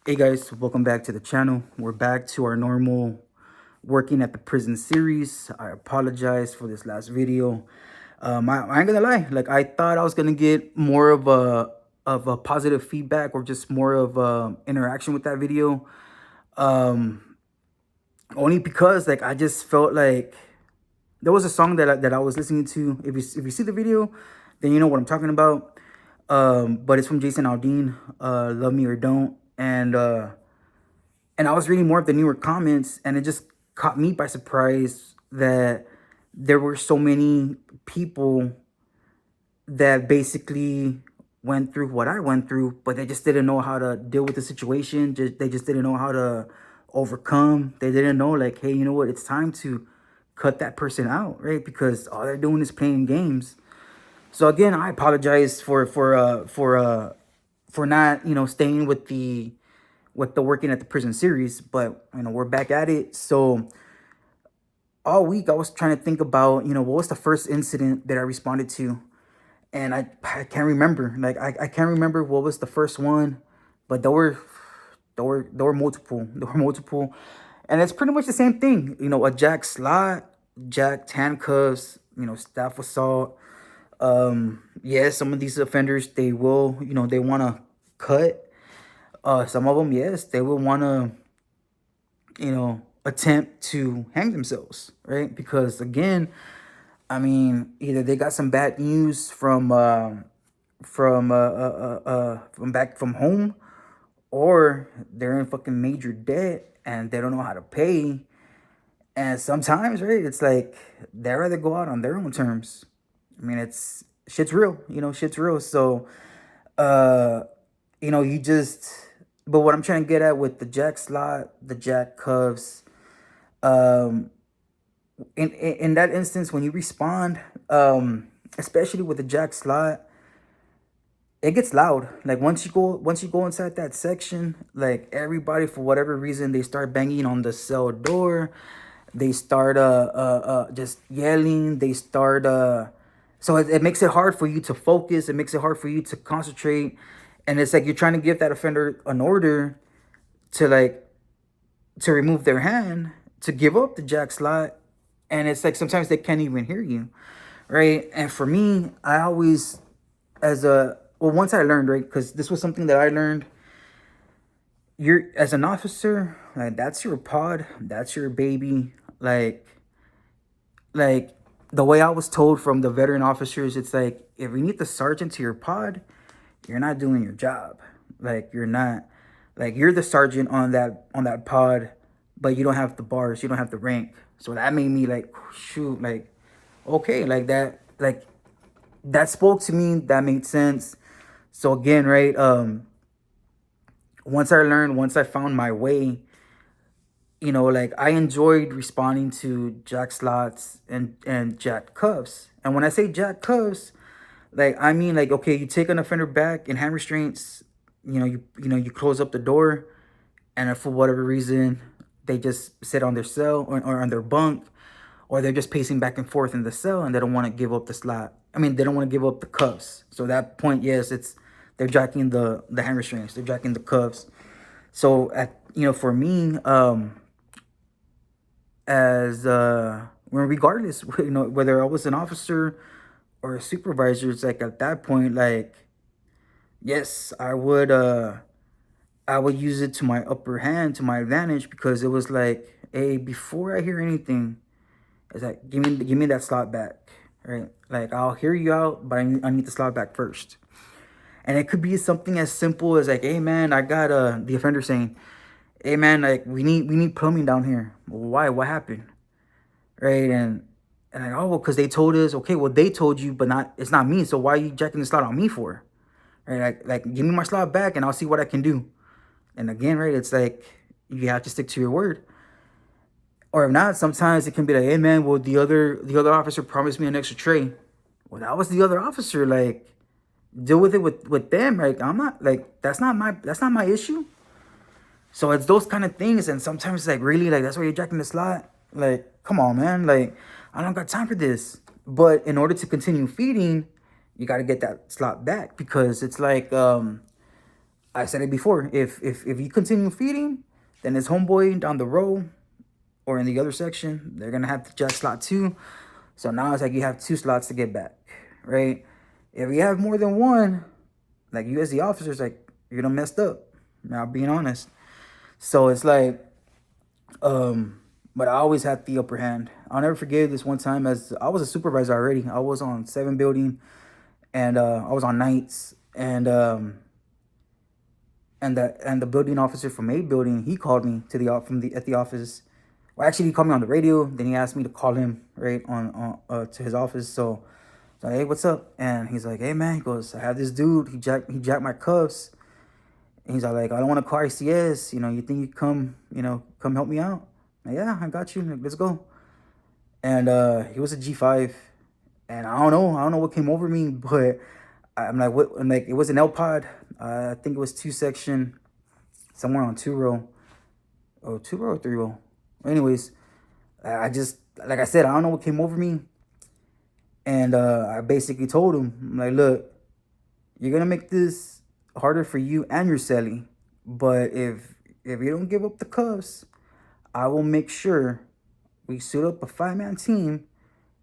Hey guys, welcome back to the channel. We're back to our normal working at the prison series. I apologize for this last video. I ain't gonna lie, like I thought I was gonna get more of a positive feedback or just more of interaction with that video. Um, Only because like I just felt like there was a song that I was listening to. If you see the video, then you know what I'm talking about. But it's from Jason Aldean, "Love Me or Don't," and I was reading more of the newer comments, and it just caught me by surprise that there were so many people that basically went through what I went through, but they just didn't know how to deal with the situation. They just didn't know how to overcome. They didn't know, like, hey, you know what? It's time to cut that person out, right? Because all they're doing is playing games. So again, I apologize for not staying with the working at the prison series, but we're back at it. So all week I was trying to think about what was the first incident that I responded to, and I can't remember. Like I can't remember what was the first one, but there were multiple. There were multiple, and it's pretty much the same thing. A jack slot, jack handcuffs, staff assault. Yes, some of these offenders, they will, they want to cut. Some of them, yes, they will want to, attempt to hang themselves, right? Because again, I mean, either they got some bad news from back from home, or they're in fucking major debt and they don't know how to pay. And sometimes, right, it's like they'd rather go out on their own terms. I mean, it's shit's real, shit's real. So, uh, you just. But what I'm trying to get at with the jack slot, the jack cuffs, um, in that instance, when you respond, especially with the jack slot, it gets loud. Like once you go inside that section, like everybody for whatever reason they start banging on the cell door. They start just yelling. They start so it makes it hard for you to focus. It makes it hard for you to concentrate. And it's like you're trying to give that offender an order to to remove their hand, to give up the jack slot, and it's like sometimes they can't even hear you, right? And for me, I always, as a well, once I learned, right, because this was something that I learned. You're as an officer, like that's your pod, that's your baby. Like the way I was told from the veteran officers, it's like if you need the sergeant to your pod, you're not doing your job. Like you're not, like you're the sergeant on that pod, but you don't have the bars, you don't have the rank. So that made me like shoot, like okay, like that spoke to me. That made sense. So again, right? Once I found my way, like I enjoyed responding to jack slots and jack cuffs. And when I say jack cuffs, like I mean like okay, you take an offender back in hand restraints. You close up the door, and if for whatever reason they just sit on their cell or on their bunk, or they're just pacing back and forth in the cell and they don't want to give up the slot. I mean, they don't want to give up the cuffs. So at that point, yes, it's they're jacking the hand restraints. They're jacking the cuffs. So at for me, as well, regardless, whether I was an officer or a supervisor, it's like at that point, like yes, I would use it to my upper hand, to my advantage, because it was like, hey, before I hear anything, it's like give me that slot back, right? Like I'll hear you out, but I need the slot back first. And it could be something as simple as like, hey man, I got the offender saying, hey man, like we need plumbing down here. Well, why? What happened? Right? And like, oh well, because they told us. Okay, well they told you, but not it's not me. So why are you jacking the slot on me for? Right? Like give me my slot back, and I'll see what I can do. And again, right? It's like you have to stick to your word. Or if not, sometimes it can be like, hey man, well the other officer promised me an extra tray. Well, that was the other officer. Like, deal with it with them. Like, I'm not like that's not my issue. So it's those kind of things, and sometimes it's like really like that's why you're jacking the slot. Like, come on, man. Like, I don't got time for this. But in order to continue feeding, you got to get that slot back because it's like I said it before. If you continue feeding, then his homeboy down the row or in the other section, they're gonna have to jack slot two. So now it's like you have two slots to get back, right? If you have more than one, like you as the officers, like you're gonna messed up. Now being honest. So it's like, but I always had the upper hand. I'll never forget this one time as I was a supervisor already. I was on 7 building and I was on nights and the building officer from 8 building, he called me to the from the at the office. Well, actually, he called me on the radio. Then he asked me to call him right on to his office. So hey, what's up? And he's like, hey man, he goes, I have this dude. He jacked my cuffs. And he's like, I don't want to call ICS. You know, you think you come help me out? Like, yeah, I got you. Like, let's go. And he was a G5, and I don't know what came over me, but I'm like, what? I'm like, it was an L pod. I think it was 2 section, somewhere on 2 row, or 2 row or 3 row. Anyways, I just, like I said, I don't know what came over me, and I basically told him, I'm like, look, you're gonna make this harder for you and your celly, but if you don't give up the cuffs, I will make sure we suit up a 5-man team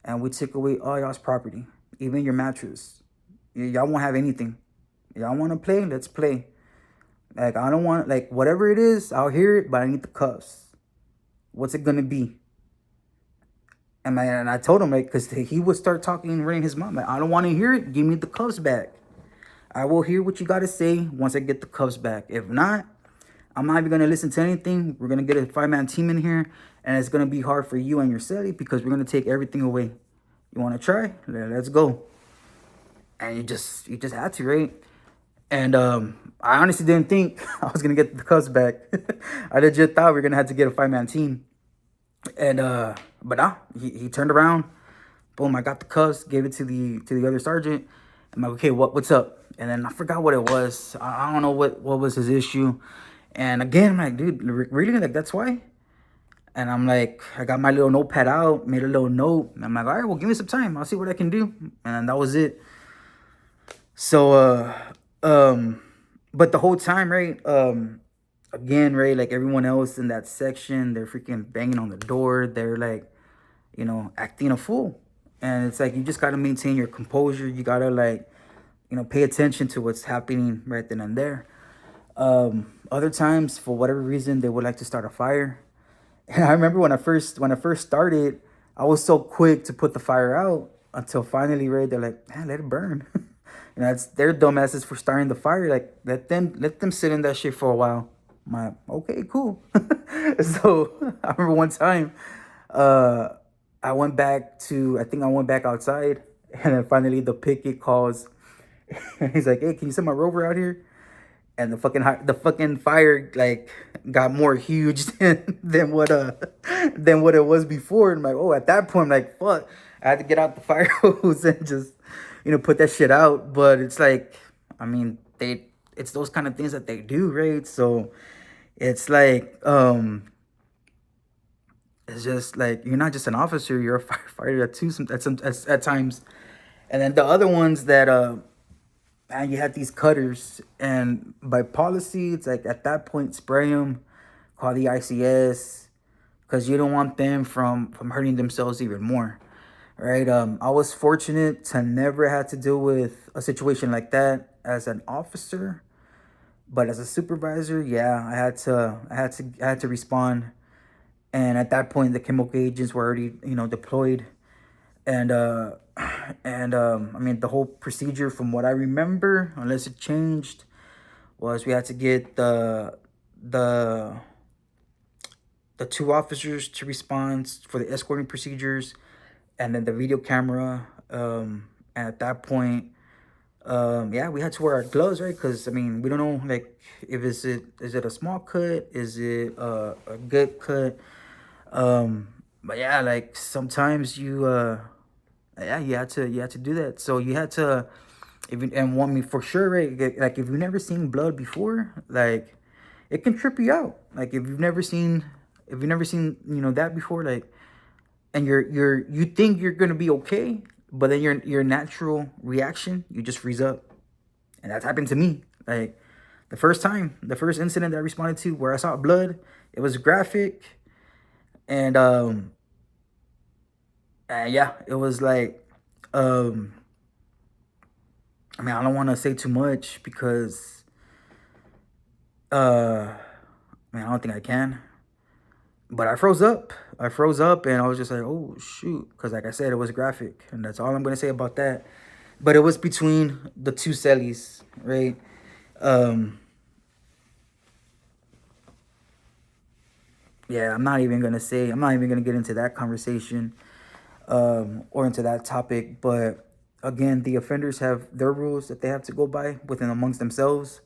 and we take away all y'all's property, even your mattress. Y'all won't have anything. Y'all want to play? Let's play. Like, I don't want, like, whatever it is, I'll hear it, but I need the cuffs. What's it gonna be? And I told him, like, because he would start talking and running his mouth. Like, I don't want to hear it. Give me the cuffs back. I will hear what you got to say once I get the cuffs back. If not, I'm not even going to listen to anything. We're going to get a 5-man team in here, and it's going to be hard for you and your celly because we're going to take everything away. You want to try? Let's go. And you just had to, right? And I honestly didn't think I was going to get the cuffs back. I legit thought we were going to have to get a 5-man team. And but nah, he turned around, boom, I got the cuffs, gave it to the other sergeant. I'm like, okay, what's up? And then I forgot what it was. I don't know what was his issue. And again, I'm like, dude, really? Like, that's why? And I'm like, I got my little notepad out, made a little note. And I'm like, all right, well, give me some time. I'll see what I can do. And that was it. So, but the whole time, right, again, right, like everyone else in that section, they're freaking banging on the door. They're like, acting a fool. And it's like, you just got to maintain your composure. You got to, like, pay attention to what's happening right then and there. Other times, for whatever reason, they would like to start a fire. And I remember when I first started, I was so quick to put the fire out until finally, right, they're like, man, let it burn. It's their dumbasses for starting the fire. Like, let them sit in that shit for a while. I'm like, okay, cool. So I remember one time, I think I went back outside, and then finally the picket calls. He's like, hey, can you send my rover out here? And the fucking fire, like, got more huge than what it was before. And I'm like, oh, at that point, I'm like, fuck, I had to get out the fire hose and just put that shit out. But it's like, I mean, it's those kind of things that they do, right? So it's like, it's just like, you're not just an officer, you're a firefighter at times. And then the other ones that and you had these cutters, and by policy, it's like, at that point, spray them, call the ICS, because you don't want them from hurting themselves even more, right? I was fortunate to never have to deal with a situation like that as an officer, but as a supervisor, yeah, I had to respond. And at that point, the chemical agents were already deployed. And I mean, the whole procedure, from what I remember, unless it changed, was we had to get the 2 officers to respond for the escorting procedures, and then the video camera. And at that point, yeah, we had to wear our gloves, right? Because, I mean, we don't know, like, if is it a small cut, is it a good cut? But yeah, like, sometimes yeah, you had to do that. So you had to, and want me for sure, right? Like, if you've never seen blood before, like, it can trip you out. Like, if you've never seen that before, like, and you think you're gonna be okay, but then your natural reaction, you just freeze up. And that's happened to me. Like, The first incident that I responded to where I saw blood, it was graphic, and yeah, it was like, um, I mean, I don't want to say too much because, I mean, I don't think I can. But I froze up. I froze up, and I was just like, oh shoot, because like I said, it was graphic, and that's all I'm gonna say about that. But it was between the two cellies, right? Um, yeah, I'm not even gonna get into that conversation, or into that topic. But again, the offenders have their rules that they have to go by within amongst themselves.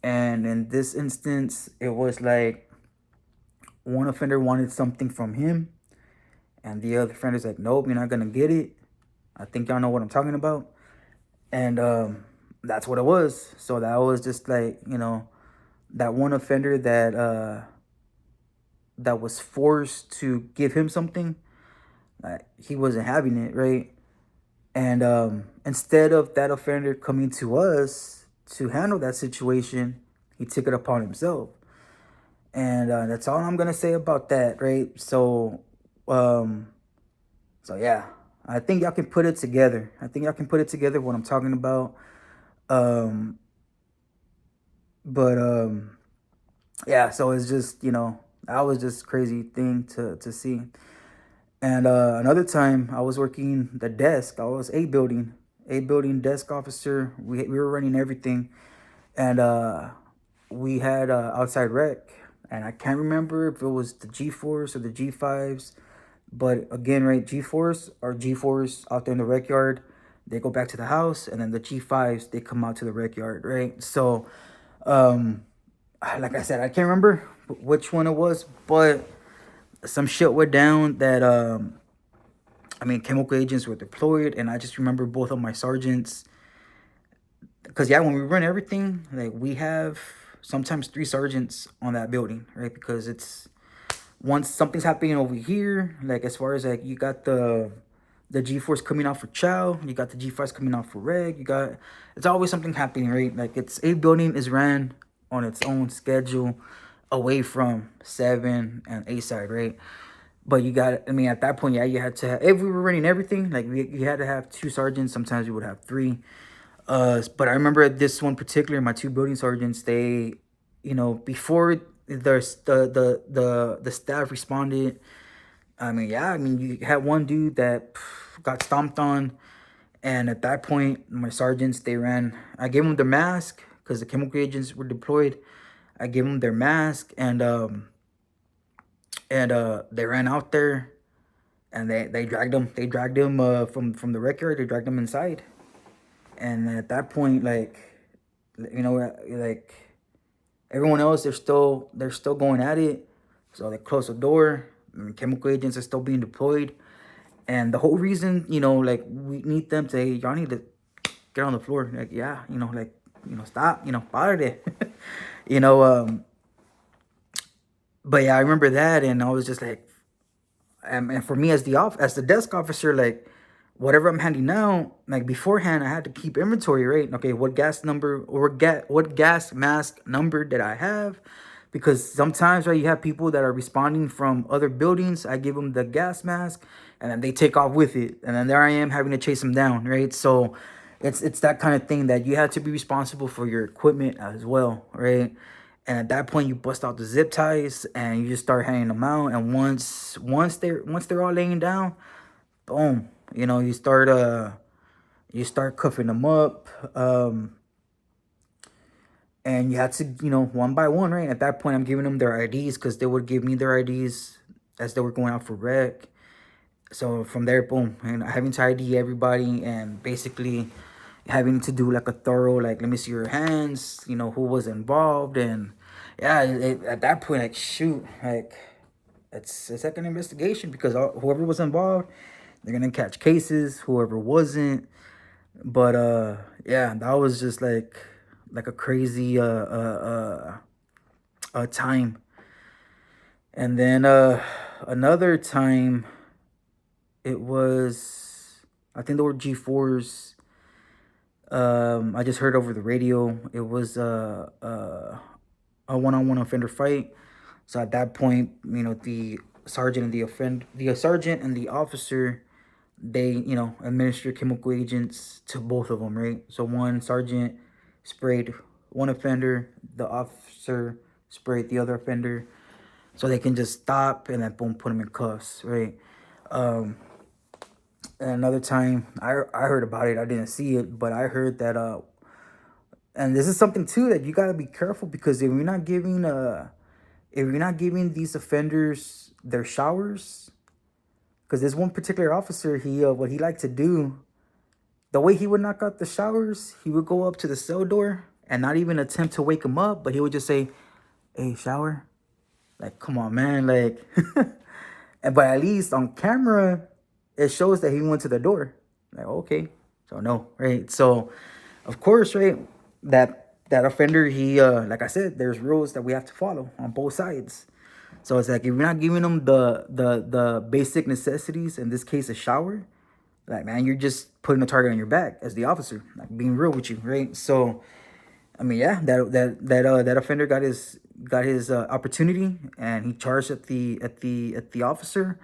And in this instance, it was like one offender wanted something from him, and the other offender's like, nope, you're not gonna get it. I think y'all know what I'm talking about. And that's what it was. So that was just like, that one offender that was forced to give him something. He wasn't having it, right? And instead of that offender coming to us to handle that situation, he took it upon himself. And that's all I'm gonna say about that, right? Um, so yeah, I think y'all can put it together. I think y'all can put it together what I'm talking about. Um, but yeah, so it's just, that was just crazy thing to see. And another time I was working the desk. I was a building desk officer. We were running everything, and we had outside rec, and I can't remember if it was the G4s or the G5s. But again, right, G4s out there in the rec yard, they go back to the house, and then the G5s, they come out to the rec yard, right? So, um, like I said, I can't remember which one it was, but some shit went down that, I mean, chemical agents were deployed, and I just remember both of my sergeants. Because yeah, when we run everything, like we have sometimes three sergeants on that building, right? Because it's once something's happening over here, like as far as like you got the G4s coming out for chow, you got the G5s coming out for reg, it's always something happening, right? Like it's a building is ran on its own schedule away from 7 and A side, right? But I mean, at that point, yeah, you had to if we were running everything, like you had to have two sergeants. Sometimes we would have three. But I remember this one particular, my two building sergeants, they, before the staff responded. I mean, yeah, I mean, you had one dude that got stomped on, and at that point, my sergeants, they ran. I gave them their mask because the chemical agents were deployed. I gave them their mask, and they ran out there, and they dragged them. They dragged him from the wreck yard. They dragged him inside, and at that point, like, like everyone else, they're still going at it. So they close the door. And chemical agents are still being deployed, and the whole reason, like we need them to, hey, y'all need to get on the floor. Like, yeah, like, stop, bother it. you know, but yeah, I remember that, and I was just like, and for me as the desk officer, like whatever I'm handing out, like beforehand, I had to keep inventory, right? Okay, what gas number or what gas mask number did I have? Because sometimes, right, you have people that are responding from other buildings. I give them the gas mask, and then they take off with it, and then there I am having to chase them down, right? So it's that kind of thing that you have to be responsible for your equipment as well, right? And at that point, you bust out the zip ties and you just start hanging them out. And once they're all laying down, boom, you start cuffing them up. And you had to, one by one, right? At that point, I'm giving them their IDs because they would give me their IDs as they were going out for rec. So from there, boom, and having to ID everybody and basically having to do like a thorough, like, let me see your hands, who was involved. And yeah, at that point, like, shoot, like, it's like an investigation because whoever was involved, they're gonna catch cases. Whoever wasn't, but yeah, that was just like a crazy time. And then another time, it was, I think there were G4s. I just heard over the radio it was a one-on-one offender fight. So at that point, the sergeant and the officer, they administer chemical agents to both of them, right? So one sergeant sprayed one offender, the officer sprayed the other offender, so they can just stop and then boom, put them in cuffs, right? Um, and another time, I heard about it. I didn't see it, but I heard that and this is something too that you gotta be careful, because if you're not giving these offenders their showers, because there's one particular officer, he what he liked to do, the way he would knock out the showers, he would go up to the cell door and not even attempt to wake him up, but he would just say, "Hey, shower." Like, come on, man. Like, but at least on camera, it shows that he went to the door. Like, okay, so no, right? So, of course, right, that offender, he like I said, there's rules that we have to follow on both sides. So it's like, if you're not giving them the basic necessities, in this case, a shower, like, man, you're just putting a target on your back as the officer, like, being real with you, right? So I mean, yeah, that offender got his opportunity, and he charged at the officer,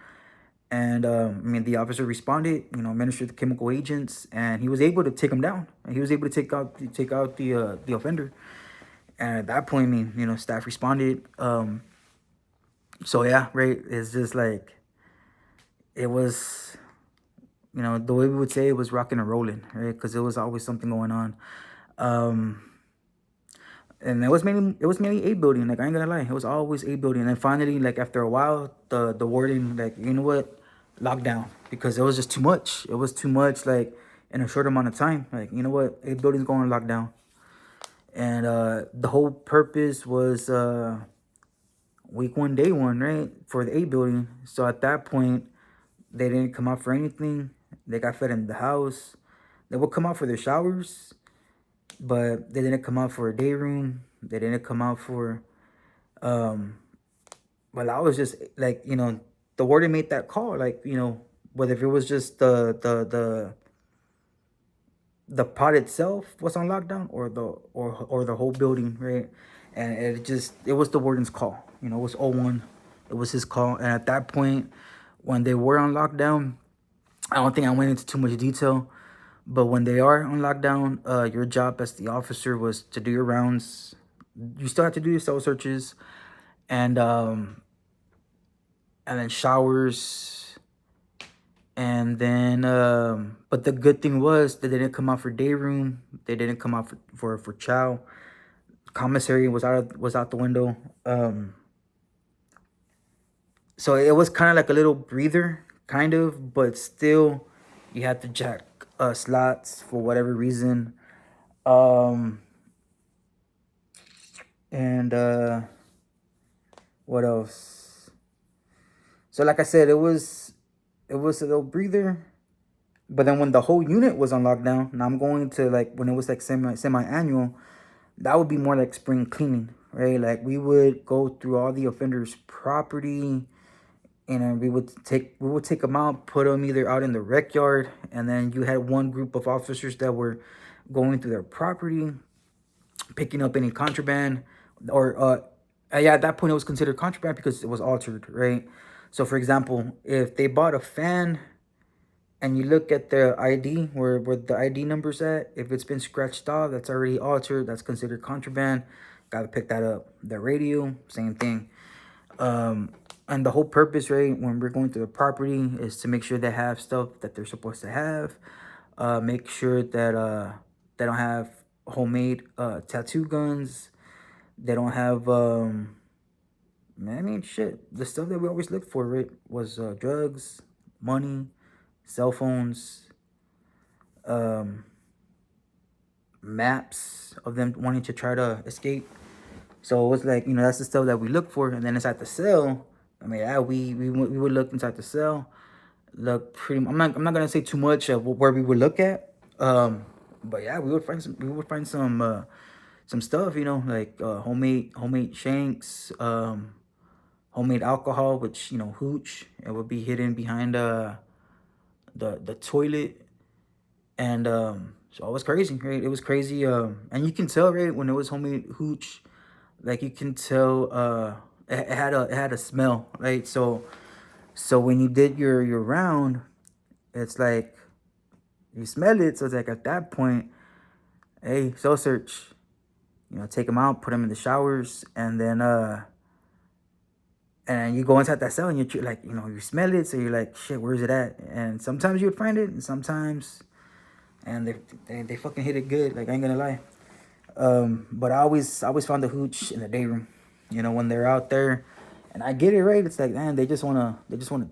and I mean, the officer responded, administered the chemical agents, and he was able to take him down. And he was able to take out the offender. And at that point, I mean, staff responded. So yeah, right. It's just like, it was, the way we would say, it was rocking and rolling, right? Because it was always something going on. Um, and it was mainly A building. Like, I ain't gonna lie, it was always A building. And then finally, like, after a while, the warden, like, you know what, lockdown, because it was just too much. It was too much, like, in a short amount of time. Like, you know what, A building's going on lockdown. And the whole purpose was week one, day one, right, for the A building. So at that point, they didn't come out for anything. They got fed in the house. They would come out for their showers, but they didn't come out for a day room. They didn't come out for well, I was just like, the warden made that call, like, whether if it was just the pot itself was on lockdown, or the whole building, right? And it was the warden's call. It was O1. It was his call. And at that point, when they were on lockdown, I don't think I went into too much detail, but when they are on lockdown, your job as the officer was to do your rounds. You still have to do your cell searches, and then showers, and then but the good thing was that they didn't come out for day room. They didn't come out for chow. Commissary was out the window. So it was kind of like a little breather, kind of, but still, you had to jack slots for whatever reason. Um, and what else? So like I said, it was a little breather. But then when the whole unit was on lockdown, now I'm going to, like, when it was like semi-annual, that would be more like spring cleaning, right? Like, we would go through all the offenders' property, and then we would take them out, put them either out in the rec yard, and then you had one group of officers that were going through their property, picking up any contraband, or yeah, at that point it was considered contraband because it was altered, right? So for example, if they bought a fan and you look at the ID, where the ID number's at, if it's been scratched off, that's already altered, that's considered contraband. Gotta pick that up. The radio, same thing. And the whole purpose, right, when we're going through the property, is to make sure they have stuff that they're supposed to have. Make sure that they don't have homemade tattoo guns. They don't have man, I mean, shit. The stuff that we always looked for, right, was drugs, money, cell phones, maps of them wanting to try to escape. So it was like, that's the stuff that we look for. And then inside the cell, I mean, yeah, we would look inside the cell. Look pretty. I'm not gonna say too much of where we would look at. But yeah, we would find some stuff. Like homemade shanks, homemade alcohol, which, hooch. It would be hidden behind the toilet, and So it was crazy, right? It was crazy. And you can tell, right, when it was homemade hooch, like you can tell, it had a smell, right? So when you did your round, it's like you smell it. So it's like at that point, hey, soul search. You know, take them out, put them in the showers, and you go inside that cell and you're like, you know, you smell it, so you're like, shit, where's it at? And sometimes you would find it, and sometimes, and they fucking hit it good. Like I ain't gonna lie. But I always found the hooch in the day room. You know, when they're out there, and I get it, right. It's like, man, they just wanna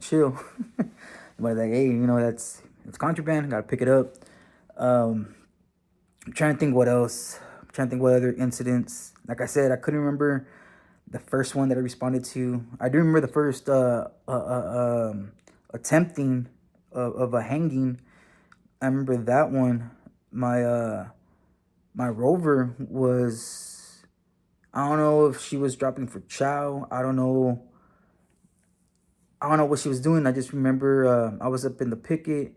chill. But like, hey, you know, it's contraband. Gotta pick it up. Um, I'm trying to think what else. I'm trying to think what other incidents. Like I said, I couldn't remember the first one that I responded to. I do remember the first attempting of a hanging. I remember that one. My rover was, I don't know if she was dropping for chow. I don't know what she was doing. I just remember I was up in the picket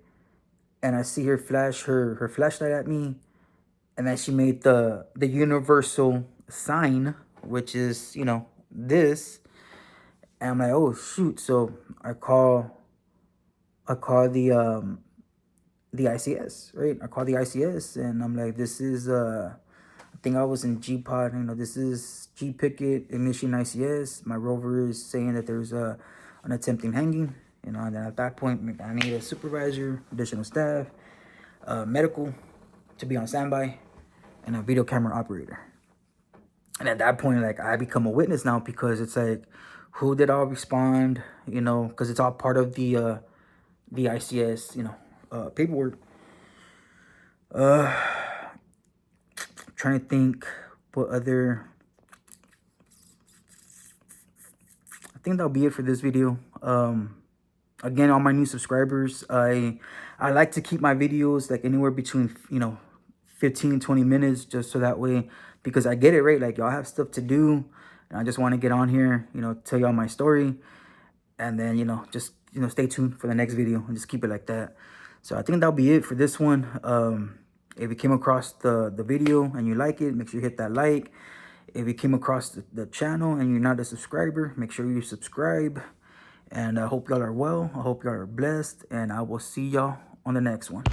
and I see her flash her flashlight at me, and then she made the universal sign, which is, you know, this. And I'm like, oh shoot. So I call the ICS, right? I call the ICS and I'm like, this is I think I was in G pod, you know, this is G picket ignition ICS. My rover is saying that there's an attempting hanging, you know, and then at that point I need a supervisor, additional staff, medical to be on standby, and a video camera operator. And at that point, like, I become a witness now, because it's like, who did all respond? You know, because it's all part of the ICS, you know, paperwork. Uh, Trying to think what other. I think that'll be it for this video. Again, all my new subscribers, I like to keep my videos like anywhere between, you know, 15-20 minutes, just so that way, because I get it, right, like y'all have stuff to do, and I just want to get on here, you know, tell y'all my story, and then, you know, just, you know, stay tuned for the next video and just keep it like that. So I think that'll be it for this one. If you came across the video and you like it, make sure you hit that like. If you came across the channel and you're not a subscriber, make sure you subscribe. And I hope y'all are well. I hope y'all are blessed. And I will see y'all on the next one.